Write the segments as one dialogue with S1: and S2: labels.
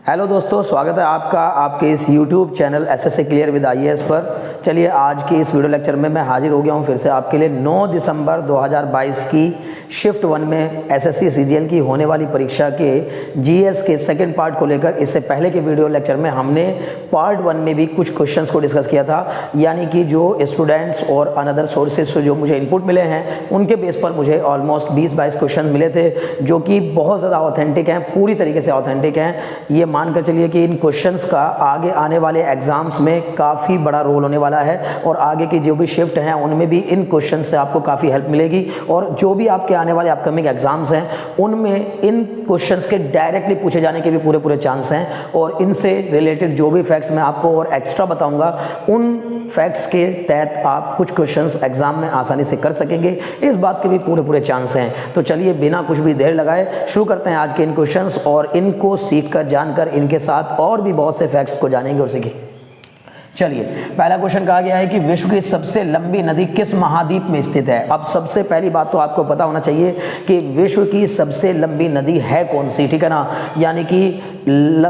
S1: Hello दोस्तों, स्वागत है आपका आपके इस YouTube channel SSC clear with IAS पर। चलिए, आज के इस वीडियो लेक्चर में मैं हाजिर हो गया हूं फिर से आपके लिए 9 दिसंबर 2022 की शिफ्ट 1 में एसएससी सीजीएल की होने वाली परीक्षा के जीएस के सेकंड पार्ट को लेकर। इससे पहले के वीडियो लेक्चर में हमने पार्ट 1 में भी कुछ क्वेश्चंस को डिस्कस किया था, यानी कि जो स्टूडेंट्स और अनदर सोर्सेज से जो मुझे इनपुट मिले हैं उनके बेस पर मुझे ऑलमोस्ट 20-22 क्वेश्चन मिले थे, जो कि बहुत ज़्यादा ऑथेंटिक हैं, पूरी तरीके से ऑथेंटिक हैं। ये मानकर चलिए कि इन क्वेश्चंस का आगे आने वाले एग्जाम्स में काफ़ी बड़ा रोल होने वाला है, और आगे की जो भी शिफ्ट हैं उनमें भी इन क्वेश्चन से आपको काफ़ी हेल्प मिलेगी। और जो भी आपके आने वाले अपकमिंग एग्जाम्स हैं उनमें इन क्वेश्चंस के डायरेक्टली पूछे जाने के भी पूरे चांस हैं, और इनसे रिलेटेड जो भी फैक्ट्स मैं आपको और एक्स्ट्रा बताऊंगा उन फैक्ट्स के तहत आप कुछ क्वेश्चंस एग्जाम में आसानी से कर सकेंगे, इस बात के भी पूरे चांस हैं। तो चलिए, बिना कुछ भी देर लगाए शुरू करते हैं आज के इन क्वेश्चंस, और इनको सीखकर जानकर इनके साथ और भी बहुत से फैक्ट्स को जानेंगे और सीखेंगे। चलिए, पहला क्वेश्चन कहा गया है कि विश्व की सबसे लंबी नदी किस महाद्वीप में स्थित है। अब सबसे पहली बात तो आपको पता होना चाहिए कि विश्व की सबसे लंबी नदी है कौन सी, ठीक है ना, यानी कि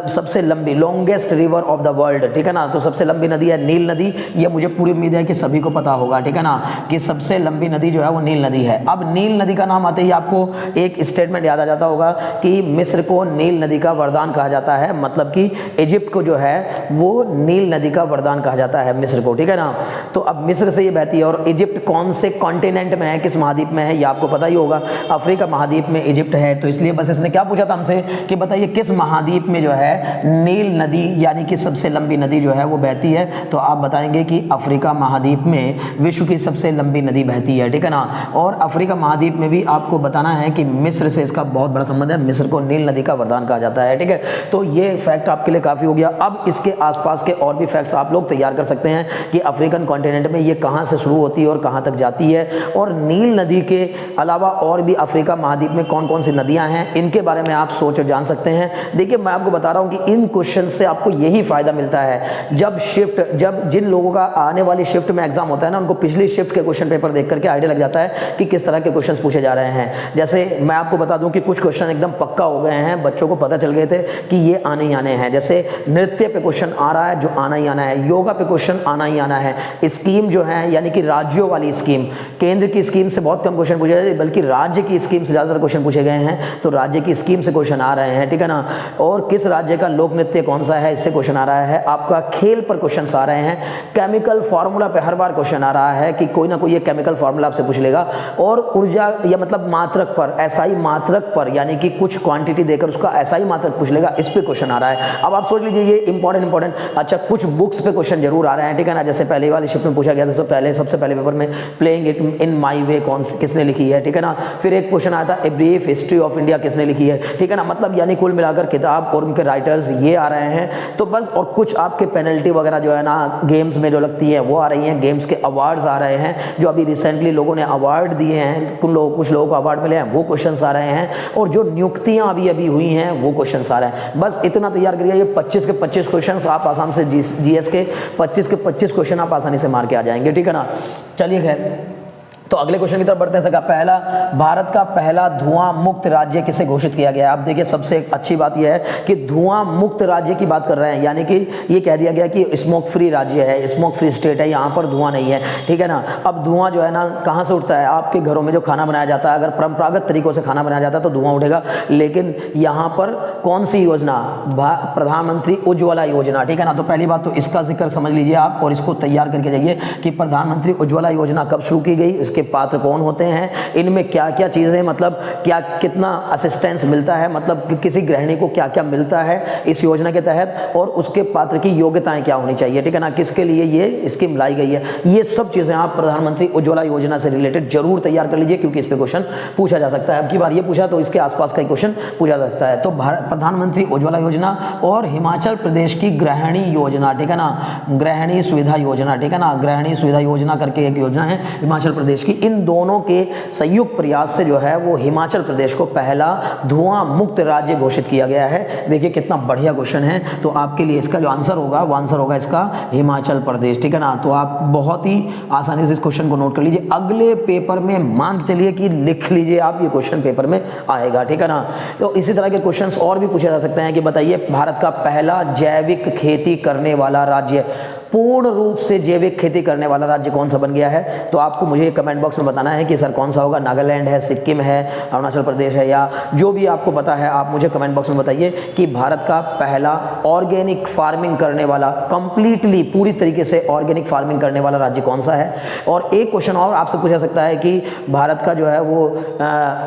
S1: सबसे लंबी longest river of the world, ठीक है ना। तो सबसे लंबी नदी है नील नदी। ये मुझे पूरी उम्मीद है कि सभी को पता होगा, ठीक है ना, कि सबसे लंबी नदी जो है वो नील नदी है। अब नील नदी का नाम आते ही आपको एक स्टेटमेंट याद आ जाता होगा कि मिस्र को नील नदी का वरदान कहा जाता है, मतलब कि इजिप्ट को जो है वो नील नदी का वरदान कहा जाता है मिस्र को, ठीक है ना। तो अब मिस्र से ये बहती है, और इजिप्ट कौन से कॉन्टिनेंट में है, किस महाद्वीप में है, ये आपको पता ही होगा। अफ्रीका महाद्वीप में इजिप्ट है। तो इसलिए बस इसने क्या पूछा था हमसे कि बताइए किस महाद्वीप में जो है नील नदी यानी कि सबसे लंबी नदी जो है वो बहती है। तो आप बताएंगे कि अफ्रीका महाद्वीप में विश्व की सबसे लंबी नदी बहती है, ठीक है ना। और अफ्रीका महाद्वीप में भी आपको बताना है कि मिस्र से इसका बहुत बड़ा संबंध है, मिस्र को नील नदी का वरदान कहा जाता है, ठीक है। तो ये फैक्ट आपके लिए काफी हो गया। अब इसके आसपास के और भी फैक्ट्स आप लोग तैयार कर सकते हैं कि अफ्रीकन कॉन्टिनेंट में ये कहां से शुरू होती है और कहां तक जाती है, और नील नदी के अलावा और भी अफ्रीका महाद्वीप में कौन कौन सी नदियां हैं, इनके बारे में आप सोच और जान सकते हैं। देखिए, मैं आपको बता रहा हूं कि इन क्वेश्चन से आपको यही फायदा मिलता है। जब जिन लोगों का आने वाली शिफ्ट में एग्जाम होता है ना, उनको पिछली शिफ्ट के क्वेश्चन पेपर देख करके आइडिया लग जाता है कि किस तरह के क्वेश्चन पूछे जा रहे हैं। जैसे मैं आपको बता दूं कि कुछ क्वेश्चन एकदम पक्का हो गए हैं, बच्चों को पता चल गए थे कि ये आने ही आने हैं। जैसे नृत्य पे क्वेश्चन आ रहा है जो आना ही आना है, योगा पे क्वेश्चन आना ही आना है, स्कीम जो है यानी कि राज्यों वाली स्कीम, केंद्र की स्कीम से बहुत कम क्वेश्चन पूछे जाते, बल्कि राज्य की स्कीम से ज़्यादातर क्वेश्चन पूछे गए हैं। तो राज्य की स्कीम से क्वेश्चन आ रहे हैं, ठीक है ना। और किस राज्य का लोक नृत्य कौन सा है, इससे क्वेश्चन आ रहा है। आपका खेल पर क्वेश्चन आ रहे हैं, केमिकल फार्मूला पे हर बार क्वेश्चन आ रहा है कि कोई ना कोई ये केमिकल फार्मूला आपसे पूछ लेगा। और ऊर्जा या मतलब मात्रक पर, एसआई मात्रक पर, यानी कि कुछ क्वांटिटी देकर उसका एसआई मात्रक पूछ लेगा, इस पे क्वेश्चन आ रहा है। अब आप सोच लीजिए ये इंपॉर्टेंट। अच्छा, कुछ बुक्स पे क्वेश्चन जरूर आ रहे हैं, ठीक है ना। जैसे पहले वाली शिफ्ट में पूछा गया था, सबसे पहले पेपर में प्लेइंग इट इन माई वे किसने लिखी है, ठीक है ना। फिर एक क्वेश्चन आया था a brief history of India किसने लिखी है, ठीक है ना। मतलब यानी कुल मिलाकर किताब और उनके राइटर्स ये आ रहे हैं। तो बस, और कुछ आपके पेनल्टी वगैरह जो है ना गेम्स में जो लगती है वो आ रही हैं, गेम्स के अवार्ड्स आ रहे हैं, जो अभी रिसेंटली लोगों ने अवार्ड दिए हैं, कुछ लोगों को अवार्ड मिले हैं, वो क्वेश्चंस आ रहे हैं। और जो नियुक्तियां अभी हुई हैं वो क्वेश्चंस आ रहे हैं। बस इतना तैयार करिए, ये 25 के 25 क्वेश्चंस आप आसानी से जीएस के 25 के 25 क्वेश्चन आप आसानी से मार के आ जाएंगे, ठीक है ना। चलिए, खैर, तो अगले क्वेश्चन की तरफ बढ़ते हैं। पहला, भारत का पहला धुआं मुक्त राज्य किसे घोषित किया गया है। अब देखिए, सबसे अच्छी बात यह है कि धुआं मुक्त राज्य की बात कर रहे हैं, यानी कि ये कह दिया गया कि स्मोक फ्री राज्य है, स्मोक फ्री स्टेट है, यहाँ पर धुआं नहीं है, ठीक है ना। अब धुआं जो है ना कहाँ से उठता है, आपके घरों में जो खाना बनाया जाता है, अगर परंपरागत तरीकों से खाना बनाया जाता है तो धुआं उठेगा। लेकिन यहाँ पर कौन सी योजना, प्रधानमंत्री उज्ज्वला योजना, ठीक है ना। तो पहली बात तो इसका जिक्र समझ लीजिए आप, और इसको तैयार करके जाइए कि प्रधानमंत्री उज्ज्वला योजना कब शुरू की गई, इसके पात्र कौन होते हैं, इनमें क्या क्या चीजें, मतलब क्या कितना असिस्टेंस मिलता है, मतलब किसी गृहिणी को क्या क्या मिलता है इस योजना के तहत, और उसके पात्र की योग्यताएं क्या होनी चाहिए, ठीक है ना, किसके लिए ये स्कीम लाई गई है। ये सब चीजें आप प्रधानमंत्री उज्ज्वला योजना से रिलेटेड जरूर तैयार कर लीजिए, क्योंकि इस पे क्वेश्चन पूछा जा सकता है। अब की बार ये पूछा तो इसके आसपास का क्वेश्चन पूछा जा सकता है। तो प्रधानमंत्री उज्ज्वला योजना और हिमाचल प्रदेश की गृहिणी योजना, ठीक है ना, गृहिणी सुविधा योजना, ठीक है ना, गृहिणी सुविधा योजना करके एक योजना है हिमाचल प्रदेश की, इन दोनों के संयुक्त प्रयास से जो है वो हिमाचल प्रदेश को पहला धुआं मुक्त राज्य घोषित किया गया है। देखिए कितना बढ़िया क्वेश्चन है। तो आपके लिए इसका जो आंसर होगा वो आंसर होगा इसका हिमाचल प्रदेश, ठीक है ना। तो आप बहुत ही आसानी से इस क्वेश्चन को नोट कर लीजिए, अगले पेपर में मान के चलिए कि लिख लीजिए आप, ये क्वेश्चन पेपर में आएगा, ठीक है ना। तो इसी तरह के क्वेश्चंस और भी पूछे जा सकते हैं कि बताइए भारत का पहला जैविक खेती करने वाला राज्य, पूर्ण रूप से जैविक खेती करने वाला राज्य कौन सा बन गया है। तो आपको मुझे कमेंट बॉक्स में बताना है कि सर कौन सा होगा, नागालैंड है, सिक्किम है, अरुणाचल प्रदेश है, या जो भी आपको पता है आप मुझे कमेंट बॉक्स में बताइए कि भारत का पहला ऑर्गेनिक फार्मिंग करने वाला, कंप्लीटली पूरी तरीके से ऑर्गेनिक फार्मिंग करने वाला राज्य कौन सा है। और एक क्वेश्चन और आपसे पूछा सकता है कि भारत का जो है वो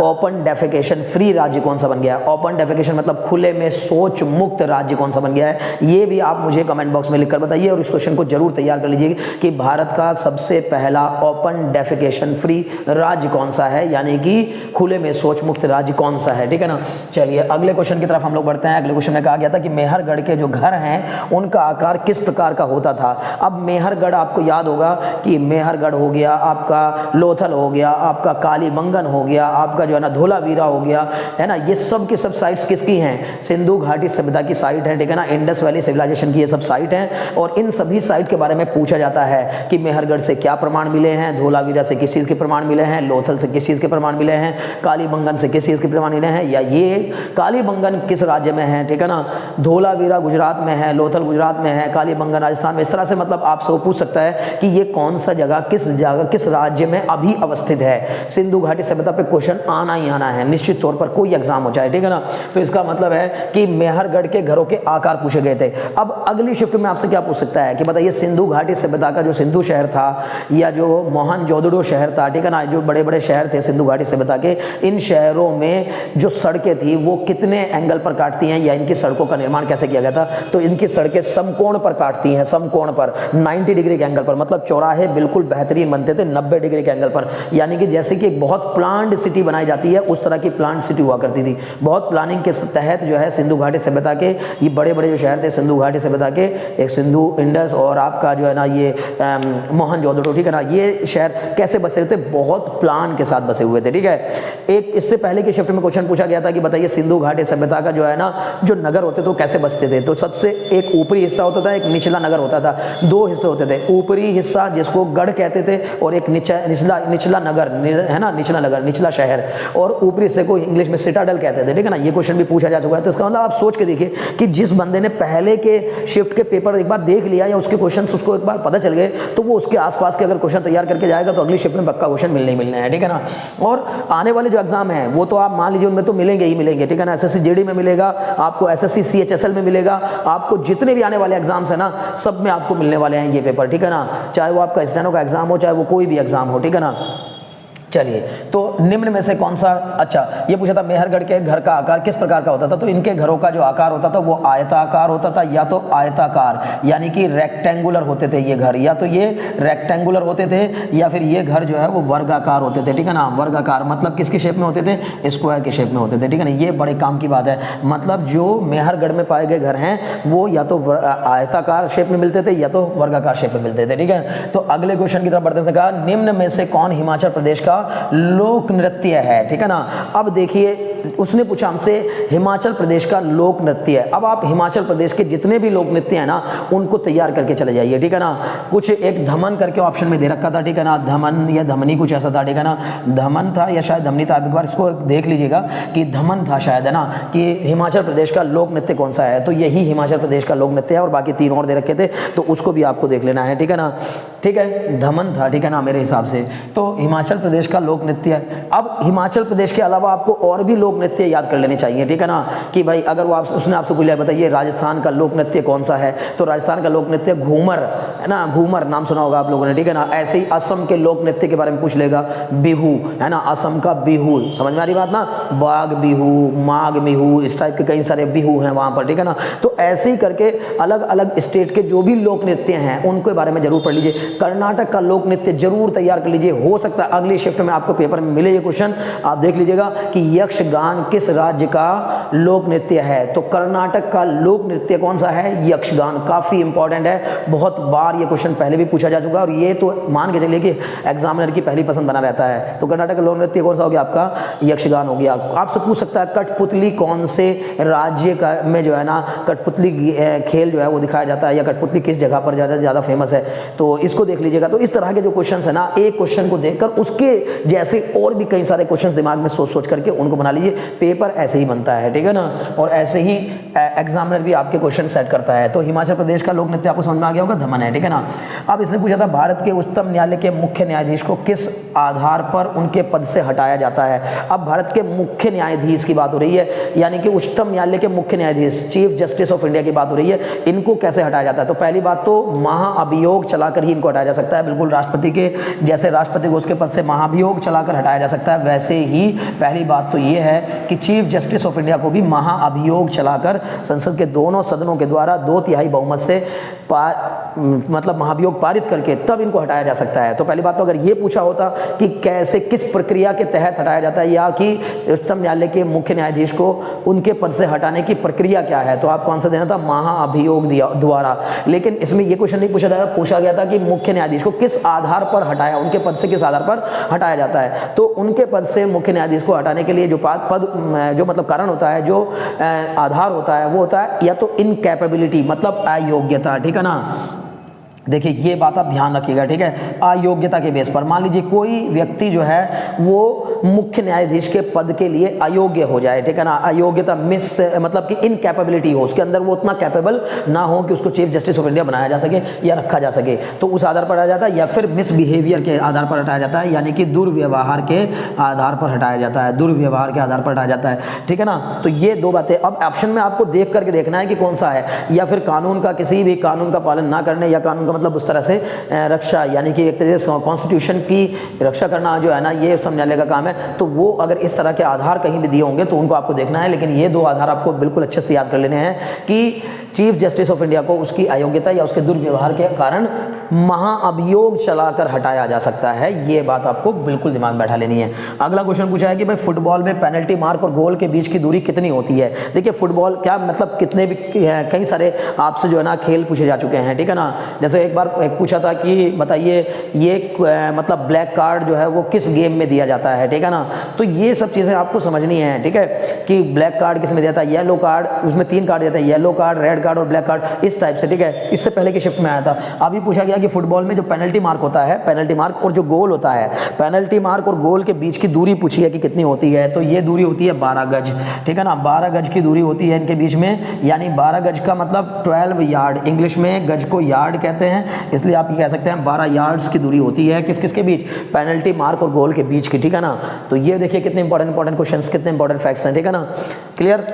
S1: ओपन डेफिकेशन फ्री राज्य कौन सा बन गया है। ओपन डेफिकेशन मतलब खुले में शौच मुक्त राज्य कौन सा बन गया है, ये भी आप मुझे कमेंट बॉक्स में लिखकर बताइए। और इस क्वेश्चन को जरूर तैयार कर लीजिए कि भारत का सबसे पहला ओपन डेफिकेशन फ्री राज्य कौन सा है, यानी कि खुले में शौच मुक्त राज्य कौन सा है, ठीक है ना। चलिए अगले क्वेश्चन की तरफ हम लोग बढ़ते हैं। अगले क्वेश्चन में कहा गया था कि मेहरगढ़ के जो घर हैं उनका आकार किस प्रकार का होता था। अब मेहरगढ़ आपको याद होगा कि मेहरगढ़ हो गया आपका, लोथल हो गया आपका, कालीबंगन हो गया आपका, जो है ना धोलावीरा हो गया, है ना। ये सब की सब साइट्स किसकी हैं, सिंधु घाटी सभ्यता की साइट है, ठीक है ना। इंडस वैली सिविलाइजेशन की ये सब साइट हैं। और इन सभी साइट के बारे में पूछा जाता है कि मेहरगढ़ से क्या प्रमाण मिले हैं, धोलावीरा से किस चीज़ के प्रमाण मिले हैं, लोथल से किस चीज़ के प्रमाण मिले हैं, कालीबंगन से किस चीज़ के प्रमाण मिले हैं, या ये कालीबंगन किस राज्य में है, ठीक है ना। धोलावीरा गुजरात में है, लोथल गुजरात में है, कालीबंगन राजस्थान में। इस तरह से मतलब आपसे वो पूछ सकता है कि ये कौन सा जगह किस राज्य में अभी अवस्थित है। सिंधु घाटी सभ्यता पे क्वेश्चन आना ही आना है, निश्चित तौर पर, कोई एग्जाम हो जाए, ठीक है ना। तो इसका मतलब है कि मेहरगढ़ के घरों के आकार पूछे गए थे। अब अगली शिफ्ट में आपसे क्या पूछ सकता है कि बताइए सिंधु घाटी सभ्यता का जो सिंधु शहर था या जो मोहनजोदड़ो शहर था, ठीक है ना, जो बड़े बड़े शहर थे सिंधु घाटी सभ्यता के, इन शहरों में जो सड़कें थी वो कितने एंगल पर काटती हैं, या इनकी सड़कों का निर्माण कैसे किया गया था। तो इनकी सड़कें समकोण पर काटती हैं, समकोण पर 90 डिग्री के एंगल पर, मतलब चौराहे बिल्कुल बेहतरीन बनते थे 90 डिग्री के एंगल पर। यानी कि जैसे कि एक बहुत प्लान्ड सिटी बनाई जाती है उस तरह की प्लान्ड सिटी हुआ करती थी। बहुत प्लानिंग के तहत जो है सिंधु घाटी सभ्यता के ये बड़े बड़े जो शहर थे सिंधु घाटी सभ्यता के, एक सिंधु, इंडस और आपका जो है ना ये मोहनजोदड़ो, ठीक है ना, ये शहर कैसे बसे हुए थे, बहुत प्लान के साथ बसे हुए थे, ठीक है। एक इससे पहले की शिफ्ट में क्वेश्चन पूछा गया था कि बताइए सिंधु घाटी सभ्यता का जो है ना जो नगर होते थे वो कैसे बसते थे। तो सबसे एक ऊपरी हिस्सा होता था, एक निचला नगर होता था, दो हिस्से होते थे। ऊपरी हिस्सा जिसको गढ़ कहते थे और एक निचला नगर, है ना, निचला नगर, निचला शहर, और ऊपरी हिस्से को इंग्लिश में सिटाडल कहते थे, ठीक है ना। ये क्वेश्चन भी पूछा जा चुका है। तो इसका मतलब आप सोच के देखिए कि जिस बंदे ने पहले के शिफ्ट के पेपर एक बार देख लिया या उसके क्वेश्चन उसको एक बार पता चल गए तो वो उसके आसपास के अगर क्वेश्चन तैयार करके जाएगा तो अगली शिफ्ट में पक्का क्वेश्चन मिलने ही मिलना है, ठीक है ना। और आने वाले जो एग्जाम है वो तो आप मान लीजिए उनमें तो मिलेंगे ही मिलेंगे, ठीक है ना। एसएससी जीडी में मिलेगा आपको, एसएससी सीएचएसएल में मिलेगा आपको, जितने भी आने वाले एग्जाम्स है ना सब में आपको मिलने वाले हैं ये पेपर, ठीक है ना। चाहे वो आपका स्टेनो का एग्जाम हो, चाहे वो कोई भी एग्जाम हो, ठीक है ना। चलिए, तो निम्न में से कौन सा, अच्छा ये पूछा था मेहरगढ़ के घर का आकार किस प्रकार का होता था। तो इनके घरों का जो आकार होता था वो आयताकार होता था, या तो आयताकार यानी कि रेक्टेंगुलर होते थे ये घर, या तो ये रेक्टेंगुलर होते थे, या फिर ये घर जो है वो वर्गाकार होते थे, ठीक है ना। वर्गाकार मतलब किसके शेप में होते थे, स्क्वायर के शेप में होते थे, ठीक है ना। ये बड़े काम की बात है, मतलब जो मेहरगढ़ में पाए गए घर हैं वो या तो आयताकार शेप में मिलते थे या तो वर्गाकार शेप में मिलते थे, ठीक है। तो अगले क्वेश्चन की तरफ बढ़ते हैं। कहा निम्न में से कौन हिमाचल प्रदेश का लोक नृत्य है, ठीक है ना। अब देखिए उसने पूछा हमसे हिमाचल प्रदेश का लोक नृत्य है। अब आप हिमाचल प्रदेश के जितने भी लोक नृत्य हैं ना उनको तैयार करके चले जाइए, ठीक है ना। कुछ एक धमन करके ऑप्शन में दे रखा था, ठीक है ना, धमन या धमनी कुछ ऐसा था, ठीक है ना। धमन था या शायद धमनी था, आप एक बार इसको देख लीजिएगा कि धमन था शायद, है ना, कि हिमाचल प्रदेश का लोक नृत्य कौन सा है। तो यही हिमाचल प्रदेश का लोक नृत्य है और बाकी तीन और दे रखे थे तो उसको भी आपको देख लेना है, ठीक है ना। ठीक है, धमन था, ठीक है ना, मेरे हिसाब से। तो हिमाचल प्रदेश का लोक नृत्य है। अब हिमाचल प्रदेश के अलावा आपको और भी लोक नृत्य याद कर लेने चाहिए, ठीक है ना, कि भाई अगर वो उसने आपसे पूछा बताइए राजस्थान का लोक नृत्य कौन सा है, तो राजस्थान का लोक नृत्य घूमर, है ना, घूमर नाम सुना होगा आप लोगों ने, ठीक है ना। ऐसे ही असम के लोक नृत्य के बारे में पूछ लेगा, बिहू, है ना, असम का बिहू, समझ में आ रही बात ना, बाघ बिहू, माघ बिहू, इस टाइप के कई सारे बिहू हैं वहाँ पर, ठीक है ना। तो ऐसे ही करके अलग अलग स्टेट के जो भी लोक नृत्य हैं उनके बारे में जरूर पढ़ लीजिए। कर्नाटक का लोक नृत्य जरूर तैयार कर लीजिए, हो सकता है अगली शिफ्ट शिफ्ट में आपको पेपर में मिले ये क्वेश्चन, आप देख लीजिएगा कि यक्षगान किस राज्य का लोक नृत्य है। तो कर्नाटक का लोक नृत्य कौन सा है? यक्षगान। काफ़ी इंपॉर्टेंट है, बहुत बार ये क्वेश्चन पहले भी पूछा जा चुका है और ये तो मान के चलिए कि एग्जामिनर की पहली पसंद बना रहता है। तो कर्नाटक का लोक नृत्य कौन सा हो गया? आपका यक्षगान हो गया। आपसे पूछ सकता है कठपुतली कौन से राज्य का में जो है ना कठपुतली खेल जो है वो दिखाया जाता है, या कठपुतली किस जगह पर ज़्यादा फेमस है, तो इसको देख लीजिएगा। तो इस तरह के जो क्वेश्चन है ना, एक क्वेश्चन को देखकर उसके जैसे और भी कई सारे क्वेश्चन दिमाग में सोच करके उनको बना लीजिए। पेपर ऐसे ही बनता है, ठीक है ना, और ऐसे ही एग्जामिनर भी आपके क्वेश्चन सेट करता है। तो हिमाचल प्रदेश का लोक नृत्य आपको समझ में आ गया होगा, धमन है, ठीक है ना। अब इसने पूछा था भारत के उच्चतम न्यायालय के मुख्य न्यायाधीश को किस आधार पर उनके पद से हटाया जाता है। अब भारत के मुख्य न्यायाधीश की बात हो रही है, यानी कि उच्चतम न्यायालय के मुख्य न्यायाधीश, चीफ जस्टिस ऑफ इंडिया की बात हो रही है। इनको कैसे हटाया जाता है? तो पहली बात तो महाअभियोग चलाकर ही इनको हटाया जा सकता है। बिल्कुल राष्ट्रपति के जैसे राष्ट्रपति को उसके पद से महाभियोग चलाकर हटाया जा सकता है, वैसे ही पहली बात तो ये है कि चीफ जस्टिस ऑफ इंडिया को भी महाअभियोग चलाकर संसद के दोनों सदनों के द्वारा 2/3 बहुमत से मतलब महाभियोग पारित करके तब इनको हटाया जा सकता है। तो पहली बात तो अगर ये पूछा होता कि कैसे किस प्रक्रिया के तहत हटाया जाता है, या कि उच्चतम न्यायालय के मुख्य न्यायाधीश को उनके पद से हटाने की प्रक्रिया क्या है, तो आपको आंसर देना था महाअभियोग द्वारा। लेकिन इसमें यह क्वेश्चन नहीं पूछा गया था कि मुख्य न्यायाधीश को किस आधार पर हटाया, उनके पद से किस आधार पर हटाया जाता है। तो उनके पद से मुख्य न्यायाधीश को हटाने के लिए जो जो मतलब कारण होता है, जो आधार होता है, वो होता है या तो इनकैपेबिलिटी मतलब अयोग्यता, ठीक है ना। देखिए ये बात आप ध्यान रखिएगा, ठीक है। अयोग्यता के बेस पर मान लीजिए कोई व्यक्ति जो है वो मुख्य न्यायाधीश के पद के लिए अयोग्य हो जाए, ठीक है ना। अयोग्यता मतलब कि इनकैपेबिलिटी हो, उसके अंदर वो उतना कैपेबल ना हो कि उसको चीफ जस्टिस ऑफ इंडिया बनाया जा सके या रखा जा सके, तो उस आधार पर हटाया जाता है। या फिर मिसबिहेवियर के आधार पर हटाया जाता है, यानी कि दुर्व्यवहार के आधार पर हटाया जाता है, दुर्व्यवहार के आधार पर हटाया जाता है, ठीक है ना। तो ये दो बातें अब ऑप्शन में आपको देख करके देखना है कि कौन सा है, या फिर कानून का किसी भी कानून का पालन ना करने, या कानून का मतलब उस तरह से रक्षा, यानी कि एक तरह से कॉन्स्टिट्यूशन की रक्षा करना जो है ना, ये उच्चतम न्यायालय का काम है। तो वो अगर इस तरह के आधार कहीं भी दिए होंगे तो उनको आपको देखना है। लेकिन ये दो आधार आपको बिल्कुल अच्छे से याद कर लेने हैं कि चीफ जस्टिस ऑफ इंडिया को उसकी अयोग्यता या उसके दुर्व्यवहार के कारण महाअभियोग चलाकर हटाया जा सकता है। ये बात आपको बिल्कुल दिमाग में बैठा लेनी है। अगला क्वेश्चन पूछा है कि भाई फुटबॉल में पेनल्टी मार्क और गोल के बीच की दूरी कितनी होती है। देखिए फुटबॉल क्या मतलब कितने भी कई सारे आपसे जो है ना खेल पूछे जा चुके हैं, ठीक है ना। जैसे एक बार पूछा था कि बताइए ये मतलब ब्लैक कार्ड जो है वो किस गेम में दिया जाता है, ठीक है ना। तो ये सब चीज़ें आपको समझनी है, ठीक है, कि ब्लैक कार्ड किस में दिया जाता है, येलो कार्ड, उसमें 3 कार्ड देते हैं, येलो कार्ड, रेड कार्ड और ब्लैक कार्ड, इस टाइप से, ठीक है। इससे पहले की शिफ्ट में आया था। अभी पूछा गया कि फुटबॉल में जो पेनल्टी मार्क होता है, पेनल्टी मार्क और जो गोल होता है, पेनल्टी मार्क और गोल के बीच की दूरी पूछी है कि कितनी होती है। तो ये दूरी होती है 12 गज, ठीक है ना। 12 गज की दूरी होती है इनके बीच में, यानी 12 गज का मतलब 12 यार्ड, इंग्लिश में गज को यार्ड कहते हैं, इसलिए आप ये कह सकते हैं 12 यार्ड्स की दूरी होती है किस किस के बीच, पेनल्टी मार्क और गोल के बीच की, ठीक है ना। तो ये देखिए कितने इंपॉर्टेंट क्वेश्चंस, कितने इंपॉर्टेंट फैक्ट्स हैं, ठीक है ना। क्लियर।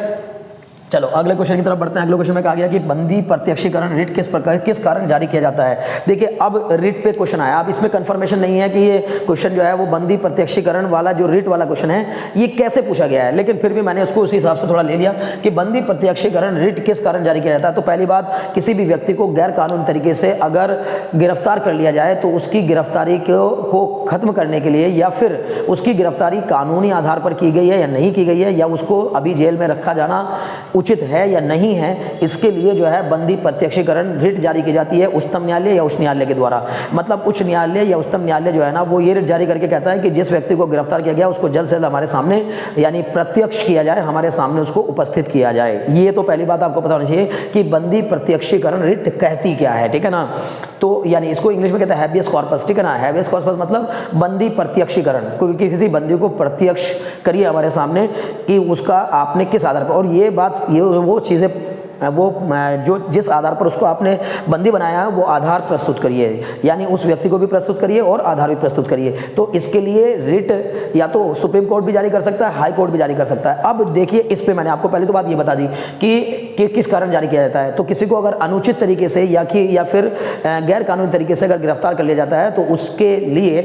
S1: चलो अगले क्वेश्चन की तरफ बढ़ते हैं। अगले क्वेश्चन में कहा गया कि बंदी प्रत्यक्षीकरण रिट किस कारण जारी किया जाता है। देखिए अब रिट पे क्वेश्चन आया, अब इसमें कंफर्मेशन नहीं है कि ये क्वेश्चन जो है वो बंदी प्रत्यक्षीकरण वाला जो रिट वाला क्वेश्चन है ये कैसे पूछा गया है, लेकिन फिर भी मैंने उसको उसी हिसाब से थोड़ा ले लिया कि बंदी प्रत्यक्षीकरण रिट किस कारण जारी किया जाता है। तो पहली बात, किसी भी व्यक्ति को गैर कानूनी तरीके से अगर गिरफ्तार कर लिया जाए तो उसकी गिरफ्तारी को खत्म करने के लिए, या फिर उसकी गिरफ्तारी कानूनी आधार पर की गई है या नहीं की गई है, या उसको अभी जेल में रखा जाना उचित है या नहीं है, इसके लिए जो है बंदी प्रत्यक्षीकरण रिट जारी की जाती है उच्चतम न्यायालय या उच्च न्यायालय के द्वारा। मतलब उच्च न्यायालय या उच्चतम न्यायालय जो है ना वो ये रिट जारी करके कहता है कि जिस व्यक्ति को गिरफ्तार किया गया उसको जल्द से जल्द हमारे सामने यानी प्रत्यक्ष किया जाए, हमारे सामने उसको उपस्थित किया जाए। ये तो पहली बात आपको पता होनी चाहिए कि बंदी प्रत्यक्षीकरण रिट कहती क्या है, ठीक है ना। तो यानी इसको इंग्लिश में कहते हैं हैबियस कॉर्पस, ठीक है ना। हैबियस कॉर्पस मतलब बंदी प्रत्यक्षीकरण, क्योंकि किसी बंदी को प्रत्यक्ष करिए हमारे सामने कि उसका आपने किस आधार पर, और ये बात ये वो चीज़ें वो जो जिस आधार पर उसको आपने बंदी बनाया है वो आधार प्रस्तुत करिए, यानी उस व्यक्ति को भी प्रस्तुत करिए और आधार भी प्रस्तुत करिए। तो इसके लिए रिट या तो सुप्रीम कोर्ट भी जारी कर सकता है, हाई कोर्ट भी जारी कर सकता है। अब देखिए इस पे मैंने आपको पहले तो बात ये बता दी कि किस कारण जारी किया जाता है। तो किसी को अगर अनुचित तरीके से या फिर गैर कानूनी तरीके से अगर गिरफ्तार कर लिया जाता है तो उसके लिए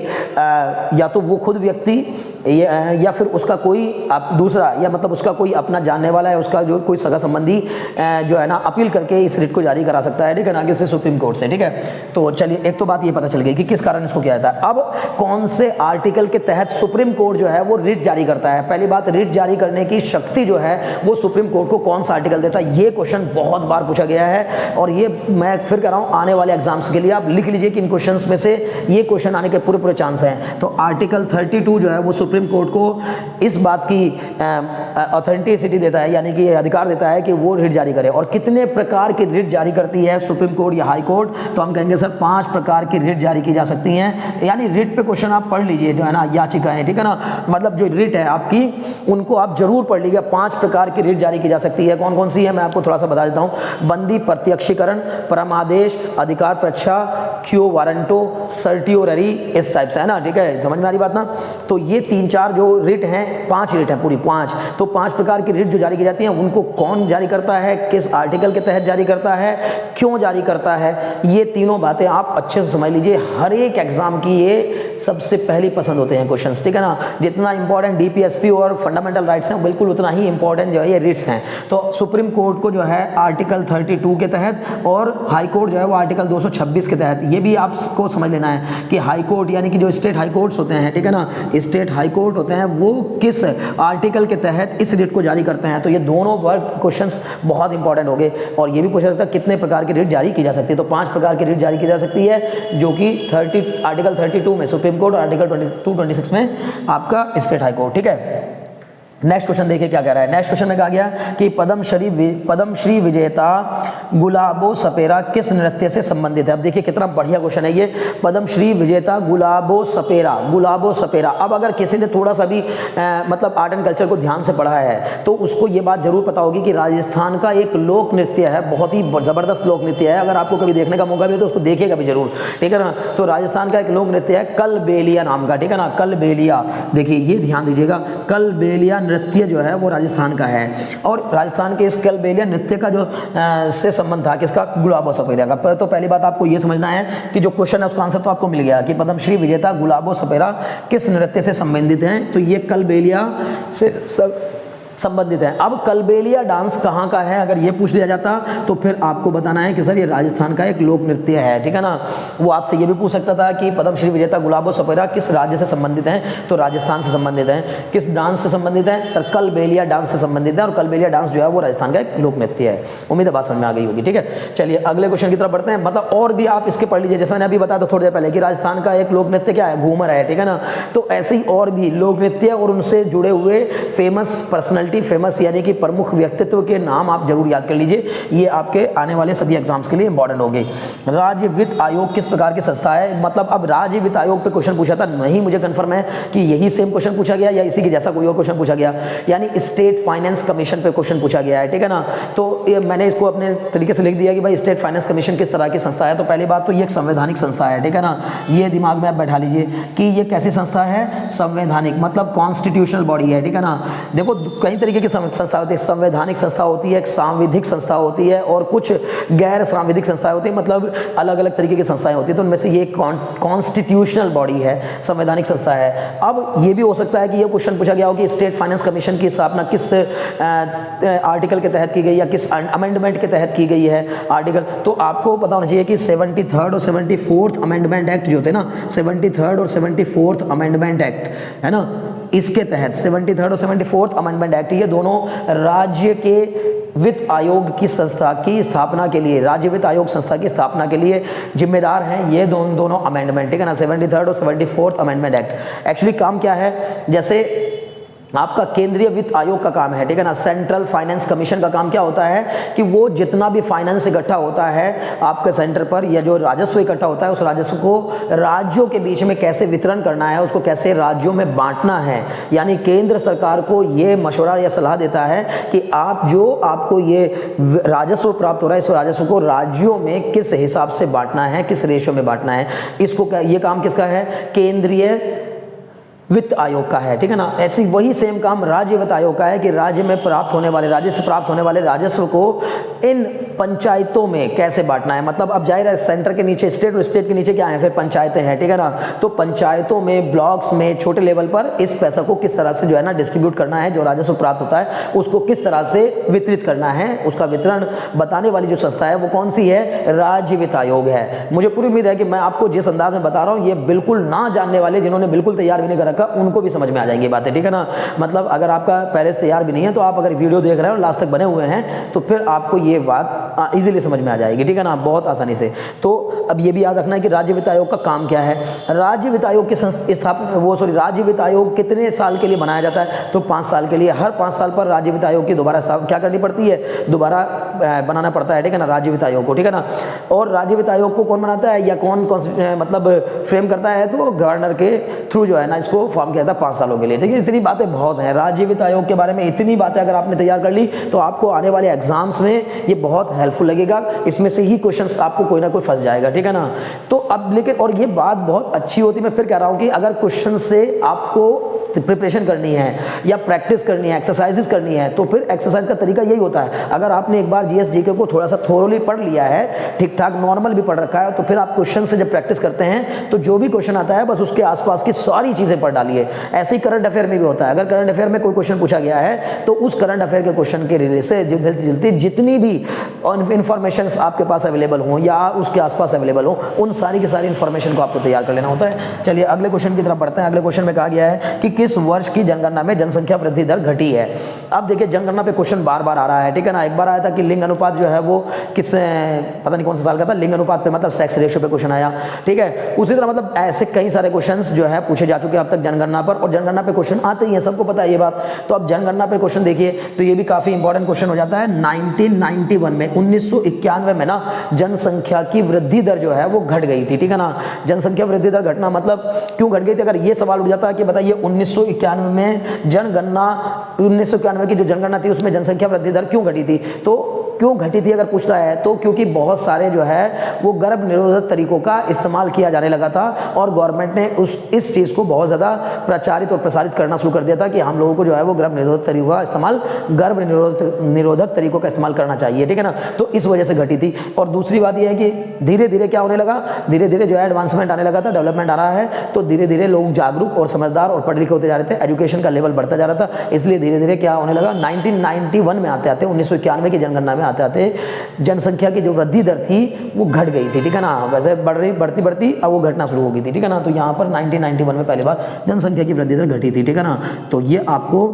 S1: या तो वो खुद व्यक्ति या फिर उसका कोई दूसरा या मतलब उसका कोई अपना जानने वाला है, उसका जो कोई सगा संबंधी जो है ना अपील करके इस रिट को जारी करा सकता है, ठीक है ना, आगे से सुप्रीम कोर्ट से, ठीक है। तो चलिए एक तो बात ये पता चल गई कि किस कारण इसको किया जाता है। अब कौन से आर्टिकल के तहत सुप्रीम कोर्ट जो है वो रिट जारी करता है। पहली बात, रिट जारी करने की शक्ति जो है वो सुप्रीम कोर्ट को कौन सा आर्टिकल देता है, ये क्वेश्चन बहुत बार पूछा गया है और ये मैं फिर कह रहा हूं आने वाले एग्जाम्स के लिए आप लिख लीजिए कि इन क्वेश्चंस में से ये क्वेश्चन आने के पूरे चांस हैं। तो आर्टिकल 32 जो है वो सुप्रीम कोर्ट को इस बात की ऑथेंटिसिटी देता है, यानी कि अधिकार देता है कि वो रिट जारी करे। और कितने प्रकार की रिट जारी करती है सुप्रीम कोर्ट या हाई कोर्ट, तो हम कहेंगे सर 5 प्रकार की रिट जारी की जा सकती हैं। यानी रिट पे क्वेश्चन आप पढ़ लीजिए जो है ना, याचिकाएं, ठीक है ना, मतलब जो रिट है आपकी उनको आप जरूर पढ़ लीजिए। 5 प्रकार की रिट जारी की जा सकती है। कौन कौन सी है मैं आपको थोड़ा सा बता देता हूं। बंदी प्रत्यक्षीकरण, परमादेश, अधिकार प्रच्छा, क्यो वारंटो, सर्टियोररी, इस टाइप से, है ना, ठीक है, समझ में आ रही बात ना। तो ये 3-4 जो रिट हैं, 5 रिट हैं पूरी 5। तो 5 प्रकार की रिट जो जारी की जाती हैं उनको कौन जारी करता है, किस आर्टिकल के तहत जारी करता है, क्यों जारी करता है, ये तीनों बातें आप अच्छे से समझ लीजिए। हर एक एग्जाम की ये सबसे पहली पसंद होते हैं क्वेश्चंस, ठीक है ना। जितना इंपॉर्टेंट डीपीएसपी और फंडामेंटल राइट्स हैं बिल्कुल उतना ही इंपॉर्टेंट जो है ये रिट्स हैं। तो सुप्रीम कोर्ट को जो है आर्टिकल 32 के तहत और हाई कोर्ट जो है वो आर्टिकल 226 के तहत, ये भी आपको समझ लेना है कि हाई कोर्ट यानी कि जो स्टेट हाई कोर्ट्स होते हैं, ठीक है ना, स्टेट हाई कोर्ट होते हैं वो किस आर्टिकल के तहत इस रिट को जारी करते हैं। तो ये दोनों वर्ड क्वेश्चंस बहुत इंपॉर्टेंट हो गए। और ये भी पूछा जाता है कितने प्रकार की रिट जारी की जा सकती है, तो 5 प्रकार की रिट जारी की जा सकती है जो कि आर्टिकल 32 में सुप्रीम कोर्ट और आर्टिकल 22-26 में आपका स्टेट हाई कोर्ट, ठीक है। नेक्स्ट क्वेश्चन देखिए क्या कह रहा है। नेक्स्ट क्वेश्चन में कहा गया कि पद्मश्री विजेता गुलाबो सपेरा किस नृत्य से संबंधित है। अब देखिए कितना बढ़िया क्वेश्चन है ये। पद्मश्री विजेता गुलाबो सपेरा। अब अगर किसी ने थोड़ा सा भी मतलब आर्ट एंड कल्चर को ध्यान से पढ़ा है तो उसको ये बात जरूर पता होगी कि राजस्थान का एक लोक नृत्य है, बहुत ही जबरदस्त लोक नृत्य है। अगर आपको कभी देखने का मौका मिले तो उसको देखिएगा भी जरूर, ठीक है ना। तो राजस्थान का एक लोक नृत्य है कलबेलिया नाम का, ठीक है ना, कलबेलिया। देखिए ये ध्यान दीजिएगा, कलबेलिया नृत्य जो है वो राजस्थान का है। और राजस्थान के इस कलबेलिया नृत्य का जो से संबंध था किसका, गुलाबो सपेरा का। तो पहली बात आपको ये समझना है कि जो क्वेश्चन है उसका आंसर तो आपको मिल गया कि पद्मश्री विजेता गुलाबो सपेरा किस नृत्य से संबंधित हैं, तो ये कलबेलिया से संबंधित है। अब कलबेलिया डांस कहाँ का है अगर ये पूछ लिया जाता तो फिर आपको बताना है कि सर ये राजस्थान का एक लोक नृत्य है, ठीक है ना। वो आपसे ये भी पूछ सकता था कि पद्मश्री विजेता गुलाबो सपेरा किस राज्य से संबंधित हैं, तो राजस्थान से संबंधित हैं। किस डांस से संबंधित है, सर कलबेलिया डांस से संबंधित है। और कलबेलिया डांस जो है वो राजस्थान का एक लोक नृत्य है। उम्मीद है बात समझ में आ गई होगी, ठीक है। चलिए अगले क्वेश्चन की तरफ बढ़ते हैं। मतलब और भी आप इसके पढ़ लीजिए, जैसे मैंने अभी बताया था थोड़ी देर पहले कि राजस्थान का एक लोक नृत्य क्या है, घूमर है, ठीक है ना। तो ऐसे ही और भी लोक नृत्य और उनसे जुड़े हुए फेमस पर्सनैलिटी, फेमस यानी कि प्रमुख व्यक्तित्व के नाम आप जरूर याद कर लीजिए। ये आपके आने वाले सभी एग्जाम्स के लिए इंपॉर्टेंट होगी। राज्य वित्त आयोग किस प्रकार की संस्था है, मतलब अब राज्य वित्त आयोग पे क्वेश्चन पूछा था, नहीं मुझे कंफर्म है कि यही सेम क्वेश्चन पूछा गया या इसी के जैसा कोई और क्वेश्चन पूछा गया, यानी स्टेट फाइनेंस कमीशन पे क्वेश्चन पूछा गया है, ठीक है ना। तो मैंने इसको अपने तरीके से लिख दिया कि भाई स्टेट फाइनेंस कमीशन किस तरह की संस्था है। तो पहली बात तो ये एक संवैधानिक संस्था है, ठीक है ना। ये दिमाग में आप बैठा लीजिए कि ये कैसी संस्था है, संवैधानिक, मतलब कॉन्स्टिट्यूशनल बॉडी है, ठीक है ना। देखो कई तरीके की संस्था होती है, संवैधानिक संस्था होती है, एक सांविधिक संस्था होती है और कुछ गैर सांविधिक संस्थाएं होती है, मतलब अलग अलग तरीके की संस्थाएं होती है। तो उनमें से ये कॉन्स्टिट्यूशनल बॉडी है, संवैधानिक संस्था है। अब ये भी हो सकता है कि ये क्वेश्चन पूछा गया हो कि स्टेट फाइनेंस कमीशन की स्थापना किस आर्टिकल के तहत की गई या किस अमेंडमेंट के तहत की गई है आर्टिकल। तो आपको पता होना चाहिए कि 73rd और 74th अमेंडमेंट एक्ट जो थे ना, 73rd और 74th अमेंडमेंट एक्ट है ना, इसके तहत 73rd और 74th अमेंडमेंट एक्ट, ये दोनों राज्य के वित्त आयोग की संस्था की स्थापना के लिए, राज्य वित्त आयोग संस्था की स्थापना के लिए जिम्मेदार हैं ये दोनों अमेंडमेंट, ठीक है ना, 73rd और 74th अमेंडमेंट एक्ट। एक्चुअली काम क्या है, जैसे आपका केंद्रीय वित्त आयोग का काम है, ठीक है ना, सेंट्रल फाइनेंस कमीशन का काम क्या होता है कि वो जितना भी फाइनेंस इकट्ठा होता है आपके सेंटर पर या जो राजस्व इकट्ठा होता है उस राजस्व को राज्यों के बीच में कैसे वितरण करना है, उसको कैसे राज्यों में बांटना है। यानी केंद्र सरकार को ये मशवरा या सलाह देता है कि आपको ये राजस्व प्राप्त हो रहा है इस राजस्व को राज्यों में किस हिसाब से बांटना है, किस रेशो में बांटना है। इसको ये काम किसका है, केंद्रीय वित्त आयोग का है, ठीक है ना। ऐसी वही सेम काम राज्य वित्त आयोग का है कि राज्य में प्राप्त होने वाले, राज्य से प्राप्त होने वाले राजस्व को इन पंचायतों में कैसे बांटना है, मतलब अब जाहिर है सेंटर के नीचे स्टेट और स्टेट के नीचे क्या है, फिर पंचायतें हैं, ठीक है ना। तो पंचायतों में, ब्लॉक्स में, छोटे लेवल पर इस पैसा को किस तरह से जो है ना डिस्ट्रीब्यूट करना है, जो राजस्व प्राप्त होता है उसको किस तरह से वितरित करना है, उसका वितरण बताने वाली जो संस्था है वो कौन सी है, राज्य वित्त आयोग है। मुझे पूरी उम्मीद है कि मैं आपको जिस अंदाज में बता रहा हूँ ये बिल्कुल ना जानने वाले, जिन्होंने बिल्कुल तैयार भी नहीं कर रखा, उनको भी समझ में आ जाएंगी बातें, ठीक है ना। मतलब अगर आपका पहले से तैयार भी नहीं है तो आप अगर वीडियो देख रहे हो लास्ट तक बने हुए हैं तो फिर आपको ये बात इजीली समझ में आ जाएगी, ठीक है ना, बहुत आसानी से। तो अब ये भी याद रखना है कि राज्य वित्त आयोग का काम क्या है। राज्य वित्त आयोग की स्थापना राज्य वित्त आयोग कितने साल के लिए बनाया जाता है, तो 5 साल के लिए। हर 5 साल पर राज्य वित्त आयोग की दोबारा क्या करनी पड़ती है, दोबारा बनाना पड़ता है, ठीक है ना, राज्य वित्त आयोग को, ठीक है ना। और राज्य वित्त आयोग को कौन बनाता है या कौन मतलब फ्रेम करता है, तो गवर्नर के थ्रू जो है ना इसको फॉर्म किया था 5 सालों के लिए, ठीक है। इतनी बातें बहुत हैं राज्य वित्त आयोग के बारे में, इतनी बातें अगर आपने तैयार कर ली तो आपको आने वाले एग्जाम्स में ये बहुत हेल्पफुल लगेगा। इसमें से ही क्वेश्चंस आपको कोई ना कोई फंस जाएगा, ठीक है ना। तो अब लेकिन और ये बात बहुत अच्छी होती है, मैं फिर कह रहा हूं कि अगर क्वेश्चन से आपको प्रिपरेशन करनी है या प्रैक्टिस करनी है, एक्सरसाइजेस करनी है, तो फिर एक्सरसाइज का तरीका यही होता है। अगर आपने एक बार जीएस जीके को थोड़ा सा थोरोली पढ़ लिया है, ठीक ठाक नॉर्मल भी पढ़ रखा है, तो फिर आप क्वेश्चन से जब प्रैक्टिस करते हैं तो जो भी क्वेश्चन आता है बस उसके आसपास की सारी चीजें पढ़ डालिए। ऐसे ही करंट अफेयर में भी होता है। अगर करंट अफेयर में कोई क्वेश्चन पूछा गया है तो उस करंट अफेयर के क्वेश्चन के रिलेटेड से मिलती जितनी भी इंफॉर्मेशन आपके पास अवेलेबल हो या उसके आसपास अवेलेबल हो, उन सारी की सारी इंफॉर्मेशन को आपको तैयार कर लेना होता है। चलिए अगले क्वेश्चन की तरफ बढ़ते हैं। अगले क्वेश्चन में कहा गया है कि किस वर्ष की जनगणना में जनसंख्या वृद्धि दर घटी है। अब देखिए जनगणना पे क्वेश्चन बार बार आ रहा है, ठीक है ना। एक बार आया था कि लिंग अनुपात जो है वो किस पता नहीं कौन सा साल का था, लिंग अनुपात पे मतलब सेक्स रेशियो पे क्वेश्चन आया, ठीक है। उसी तरह मतलब ऐसे कई सारे क्वेश्चंस जो है पूछे जा चुके हैं अब तक जनगणना पर, और जनगणना पे क्वेश्चन आते ही हैं, सबको पता है ये बात। तो अब जनगणना पे क्वेश्चन देखिए तो ये भी काफी इंपॉर्टेंट क्वेश्चन हो जाता है। 1991 में 1991 में ना जनसंख्या की वृद्धि दर जो है वो घट गई थी, ठीक है ना। जनसंख्या वृद्धि दर घटना मतलब क्यों घट गई थी, अगर ये सवाल उठ जाता है कि बताइए 1991 में जनगणना 1991 की जो जनगणना थी उसमें जनसंख्या वृद्धि दर क्यों घटी थी, तो क्यों घटी थी अगर पूछता है तो क्योंकि बहुत सारे जो है वो गर्भ निरोधक तरीकों का इस्तेमाल किया जाने लगा था और गवर्नमेंट ने इस चीज़ को बहुत ज़्यादा प्रचारित और प्रसारित करना शुरू कर दिया था कि हम लोगों को जो है वो गर्भ निरोधक तरीकों का इस्तेमाल, गर्भ निरोधक तरीकों का इस्तेमाल करना चाहिए, ठीक है ना। तो इस वजह से घटी थी। और दूसरी बात यह है कि धीरे धीरे क्या होने लगा, धीरे धीरे जो है एडवांसमेंट आने लगा था, डेवलपमेंट आ रहा है, तो धीरे धीरे लोग जागरूक और समझदार और पढ़े लिखे होते जा रहे थे, एजुकेशन का लेवल बढ़ता जा रहा था, इसलिए धीरे धीरे क्या होने लगा 1991 में आते आते 1991 की जनगणना में आते आते जनसंख्या की जो वृद्धि दर थी वो घट गई थी, ठीक है ना। वैसे बढ़ती बढ़ती अब वो घटना शुरू हो गई थी, ठीक है ना। तो यहाँ पर 1991 में पहली बार जनसंख्या की वृद्धि दर घटी थी, ठीक है ना। तो ये आपको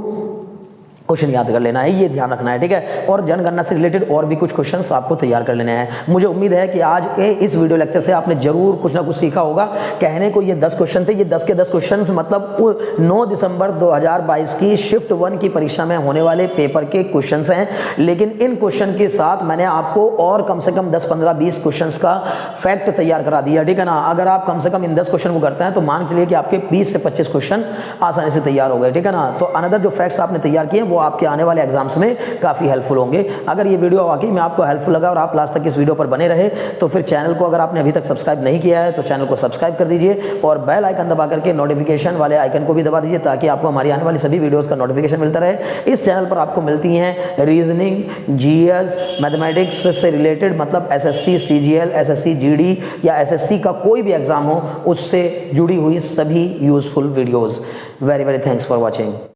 S1: क्वेश्चन याद कर लेना है, ये ध्यान रखना है, ठीक है। और जनगणना से रिलेटेड और भी कुछ क्वेश्चंस आपको तैयार कर लेने हैं। मुझे उम्मीद है कि आज के इस वीडियो लेक्चर से आपने जरूर कुछ ना कुछ सीखा होगा। कहने को ये 10 क्वेश्चन थे, ये 10 के 10 क्वेश्चन मतलब 9 दिसंबर 2022 की शिफ्ट 1 की परीक्षा में होने वाले पेपर के क्वेश्चन हैं। लेकिन इन क्वेश्चन के साथ मैंने आपको और कम से कम 10, 15, 20 क्वेश्चन का फैक्ट तैयार करा दिया, ठीक है ना। अगर आप कम से कम इन 10 क्वेश्चन को करते हैं तो मान के लिए कि आपके 20 से 25 क्वेश्चन आसानी से तैयार हो गए, ठीक है ना। तो अनदर जो फैक्ट्स आपने तैयार किए वो आपके आने वाले एग्जाम्स में काफी हेल्पफुल होंगे। अगर ये वीडियो वाकई में आपको हेल्पफुल लगा और आप लास्ट तक इस वीडियो पर बने रहे तो फिर चैनल को अगर आपने अभी तक सब्सक्राइब नहीं किया है तो चैनल को सब्सक्राइब कर दीजिए और बेल आइकन दबा करके नोटिफिकेशन वाले आइकन को भी दबा दीजिए ताकि आपको हमारी आने वाली सभी वीडियोस का नोटिफिकेशन मिलता रहे। इस चैनल पर आपको मिलती हैं रीजनिंग, जीएस, मैथमेटिक्स से रिलेटेड मतलब एसएससी, सीजीएल, एसएससी, जीडी या एसएससी का कोई भी एग्जाम हो उससे जुड़ी हुई सभी useful videos. Very very thanks for watching.